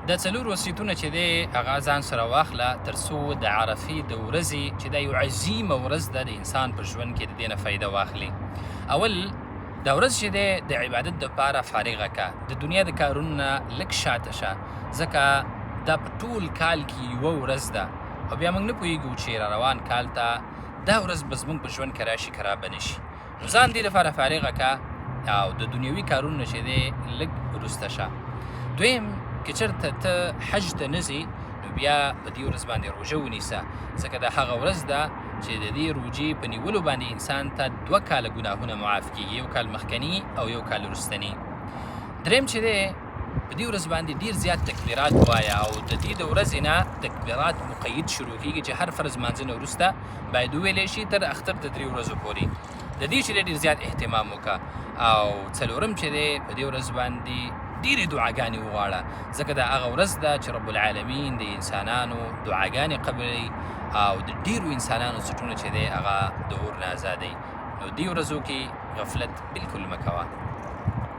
د څلور وصیتونه چې دی هغه ځان سره واخله تر څو د عرفې د ورځې چې دا یو عظیمه ورځ ده د انسان په ژوند کې د دې نه فایده واخلي. اول دا ورځ چې دی د عبادت دپاره فارغه که، د دنیا د کارونو نه لږ شاته شه، ځکه دا په ټول کال کې یوه ورځ ده او بیا موږ نه پوهېږو چې را روان کال ته دا ورځ به زموږ په ژوند کې راشي که را به نه شي. نو ځان دې لپاره فارغه که او د دنیوي کارونو نه چې دی لږ وروسته شه. دویم که چېرته ته حج ته نه ځې نو بیا په دې ورځ باندې روژه ونیسه، ځکه دا هغه ورځ ده چې د دې روژې په نیولو باندې انسان ته 2 کاله ګناهونه معاف کېږي، 1 کال مخکني او 1 کال وروستني. دریم چې دی په دې ورځ باندې ډېر زیات تکبیرات ووایه او د دې د ورځې نه تکبیرات مقید شروع کېږي چې هر فرض لمانځه نه وروسته باید وویلی شي تر اختر د 3 ورځو پورې. د دې چې دی ډېر زیات اهتمام وکړه. او څلورم چې دی په دې ورځ باندې ډېرې دعاګانې وغواړه، ځکه دا هغه ورځ ده چې رب العالمین د انسانانو دعاګانې قبلوي او د ډېرو انسانانو څټونه چې دی هغه د اور نه ازادوي. نو دې ورځو کې غفلت بلکل مه کوه.